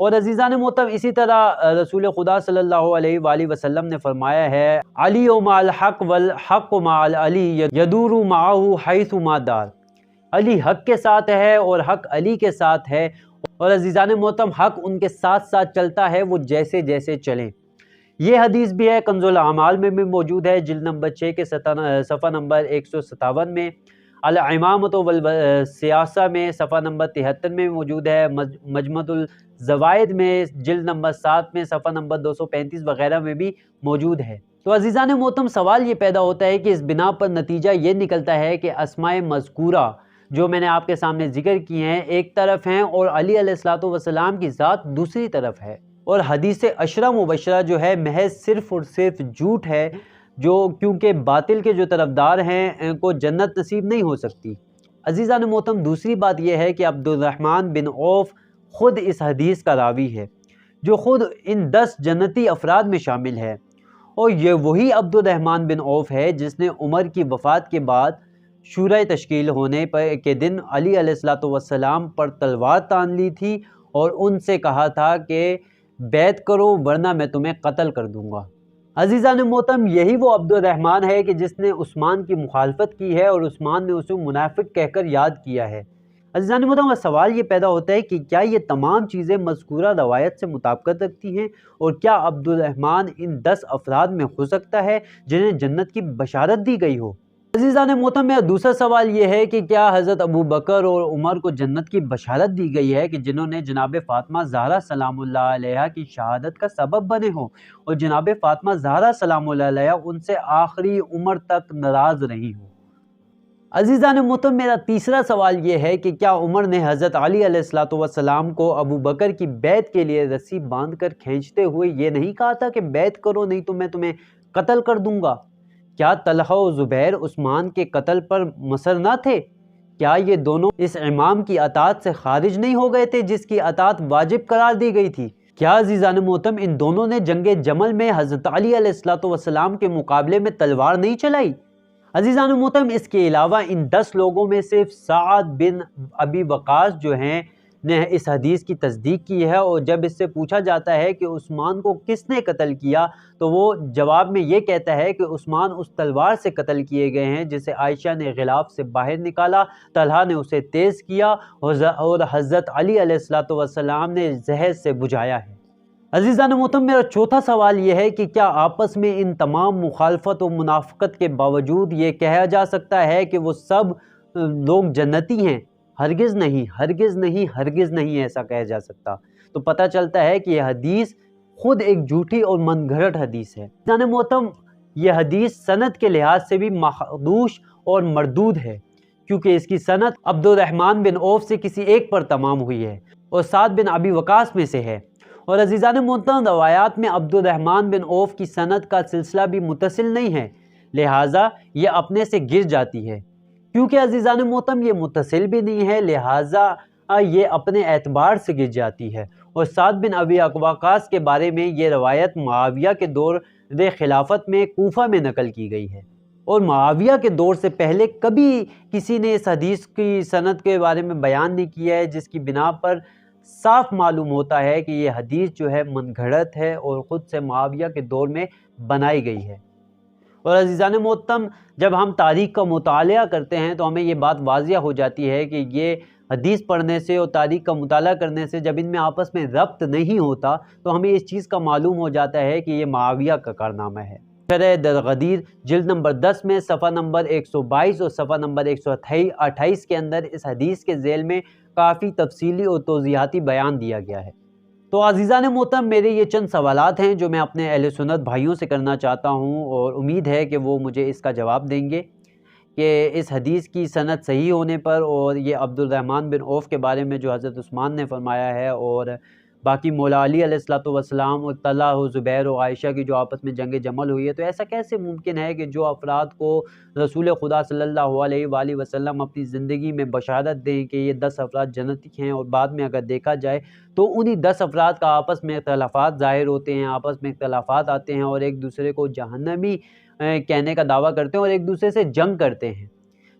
اور عزیزان محترم اسی طرح رسول خدا صلی اللہ علیہ وآلہ وسلم نے فرمایا ہے علی مع الحق والحق مع علی یدور معہ حیث ما دار، علی حق کے ساتھ ہے اور حق علی کے ساتھ ہے، اور عزیزان محترم حق ان کے ساتھ ساتھ چلتا ہے وہ جیسے جیسے چلیں۔ یہ حدیث بھی ہے کنز الاعمال میں بھی موجود ہے، جلد نمبر 6 کے صفحہ نمبر 157 میں، الامامۃ والسیاسہ میں صفحہ نمبر 73 میں موجود ہے، مجمع الزوائد میں جلد نمبر 7 میں صفحہ نمبر 235 وغیرہ میں بھی موجود ہے۔ تو عزیزان محترم سوال یہ پیدا ہوتا ہے کہ اس بنا پر نتیجہ یہ نکلتا ہے کہ اسماء مذکورہ جو میں نے آپ کے سامنے ذکر کی ہیں ایک طرف ہیں اور علی علیہ السلام کی ذات دوسری طرف ہے، اور حدیث عشرہ مبشرہ جو ہے محض صرف اور صرف جھوٹ ہے، جو کیونکہ باطل کے جو طرفدار ہیں ان کو جنت نصیب نہیں ہو سکتی۔ عزیزان محترم دوسری بات یہ ہے کہ عبد الرحمن بن عوف خود اس حدیث کا راوی ہے، جو خود ان 10 جنتی افراد میں شامل ہے، اور یہ وہی عبد الرحمن بن عوف ہے جس نے عمر کی وفات کے بعد شورى تشکیل ہونے کے دن علی علیہ السلام پر تلوار تان لی تھی اور ان سے کہا تھا کہ بیعت کرو ورنہ میں تمہیں قتل کر دوں گا۔ عزیزان محترم یہی وہ عبد الرحمن ہے کہ جس نے عثمان کی مخالفت کی ہے اور عثمان نے اسے منافق کہہ کر یاد کیا ہے۔ عزیزان محترم سوال یہ پیدا ہوتا ہے کہ کیا یہ تمام چیزیں مذکورہ روایت سے مطابقت رکھتی ہیں، اور کیا عبد الرحمن ان 10 افراد میں ہو سکتا ہے جنہیں جنت کی بشارت دی گئی ہو؟ عزیزان محترم میرا دوسرا سوال یہ ہے کہ کیا حضرت ابو بکر اور عمر کو جنت کی بشارت دی گئی ہے کہ جنہوں نے جناب فاطمہ زہرا سلام اللہ علیہا کی شہادت کا سبب بنے ہوں، اور جناب فاطمہ زہرا سلام اللہ علیہا ان سے آخری عمر تک ناراض رہی ہوں؟ عزیزان محترم میرا تیسرا سوال یہ ہے کہ کیا عمر نے حضرت علی علیہ السلام کو ابو بکر کی بیعت کے لیے رسی باندھ کر کھینچتے ہوئے یہ نہیں کہا تھا کہ بیعت کرو نہیں تو میں تمہیں قتل کر دوں گا؟ کیا طلحہ و زبیر عثمان کے قتل پر مصر نہ تھے؟ کیا یہ دونوں اس امام کی اطاعت سے خارج نہیں ہو گئے تھے جس کی اطاعت واجب قرار دی گئی تھی؟ کیا عزیزان محترم ان دونوں نے جنگ جمل میں حضرت علی علیہ السلام کے مقابلے میں تلوار نہیں چلائی؟ عزیزان محترم اس کے علاوہ ان 10 لوگوں میں صرف سعد بن ابی وقاص جو ہیں نے اس حدیث کی تصدیق کی ہے، اور جب اس سے پوچھا جاتا ہے کہ عثمان کو کس نے قتل کیا تو وہ جواب میں یہ کہتا ہے کہ عثمان اس تلوار سے قتل کیے گئے ہیں جسے عائشہ نے غلاف سے باہر نکالا، طلحہ نے اسے تیز کیا اور حضرت علی علیہ السلام نے زہر سے بجھایا ہے۔ عزیزان محترم میرا چوتھا سوال یہ ہے کہ کیا آپس میں ان تمام مخالفت و منافقت کے باوجود یہ کہا جا سکتا ہے کہ وہ سب لوگ جنتی ہیں؟ ہرگز نہیں، ہرگز نہیں، ہرگز نہیں ایسا کہا جا سکتا۔ تو پتہ چلتا ہے کہ یہ حدیث خود ایک جھوٹی اور من گھڑت حدیث ہے۔ عزیزان محترم یہ حدیث سند کے لحاظ سے بھی مخدوش اور مردود ہے، کیونکہ اس کی سند عبد الرحمن بن عوف سے کسی ایک پر تمام ہوئی ہے اور سعد بن ابی وقاص میں سے ہے، اور عزیزان محترم روایات میں عبد الرحمن بن عوف کی سند کا سلسلہ بھی متصل نہیں ہے، لہٰذا یہ اپنے سے گر جاتی ہے۔ کیونکہ عزیزان محترم یہ متصل بھی نہیں ہے لہٰذا یہ اپنے اعتبار سے گر جاتی ہے، اور سعد بن ابی وقاص کے بارے میں یہ روایت معاویہ کے دور خلافت میں کوفہ میں نقل کی گئی ہے، اور معاویہ کے دور سے پہلے کبھی کسی نے اس حدیث کی سند کے بارے میں بیان نہیں کیا ہے، جس کی بنا پر صاف معلوم ہوتا ہے کہ یہ حدیث جو ہے من گھڑت ہے اور خود سے معاویہ کے دور میں بنائی گئی ہے۔ اور عزیزان محترم جب ہم تاریخ کا مطالعہ کرتے ہیں تو ہمیں یہ بات واضح ہو جاتی ہے کہ یہ حدیث پڑھنے سے اور تاریخ کا مطالعہ کرنے سے جب ان میں آپس میں ربط نہیں ہوتا تو ہمیں اس چیز کا معلوم ہو جاتا ہے کہ یہ معاویہ کا کارنامہ ہے۔ شرح درغدیر جلد نمبر 10 میں صفحہ نمبر 122 اور صفحہ نمبر 128 کے اندر اس حدیث کے ذیل میں کافی تفصیلی اور توضیحاتی بیان دیا گیا ہے۔ تو عزیزان محترم میرے یہ چند سوالات ہیں جو میں اپنے اہل سنت بھائیوں سے کرنا چاہتا ہوں، اور امید ہے کہ وہ مجھے اس کا جواب دیں گے کہ اس حدیث کی سند صحیح ہونے پر، اور یہ عبد الرحمن بن عوف کے بارے میں جو حضرت عثمان نے فرمایا ہے، اور باقی مولا علی علیہ السلام اور طلحہ و زبیر و عائشہ کی جو آپس میں جنگ جمل ہوئی ہے، تو ایسا کیسے ممکن ہے کہ جو افراد کو رسول خدا صلی اللہ علیہ وآلہ وسلم اپنی زندگی میں بشارت دیں کہ یہ 10 افراد جنتی ہیں، اور بعد میں اگر دیکھا جائے تو انہی 10 افراد کا آپس میں اختلافات ظاہر ہوتے ہیں، آپس میں اختلافات آتے ہیں، اور ایک دوسرے کو جہنمی کہنے کا دعویٰ کرتے ہیں اور ایک دوسرے سے جنگ کرتے ہیں،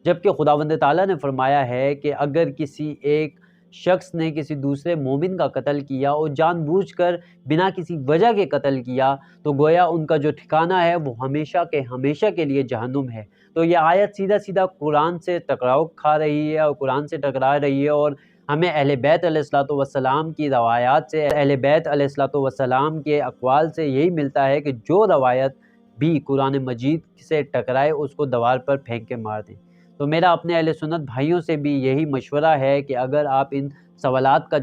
جبکہ خداوند تعالیٰ نے فرمایا ہے کہ اگر کسی ایک شخص نے کسی دوسرے مومن کا قتل کیا اور جان بوجھ کر بنا کسی وجہ کے قتل کیا تو گویا ان کا جو ٹھکانہ ہے وہ ہمیشہ کے لیے جہنم ہے۔ تو یہ آیت سیدھا سیدھا قرآن سے ٹکراؤ کھا رہی ہے اور قرآن سے ٹکرا رہی ہے، اور ہمیں اہل بیت علیہ الصلوۃ والسلام کی روایات سے، اہل بیت علیہ الصلوۃ والسلام کے اقوال سے یہی ملتا ہے کہ جو روایت بھی قرآن مجید سے ٹکرائے اس کو دیوار پر پھینک کے مار دیں۔ تو میرا اپنے اہل سنت بھائیوں سے بھی یہی مشورہ ہے کہ اگر آپ ان سوالات کا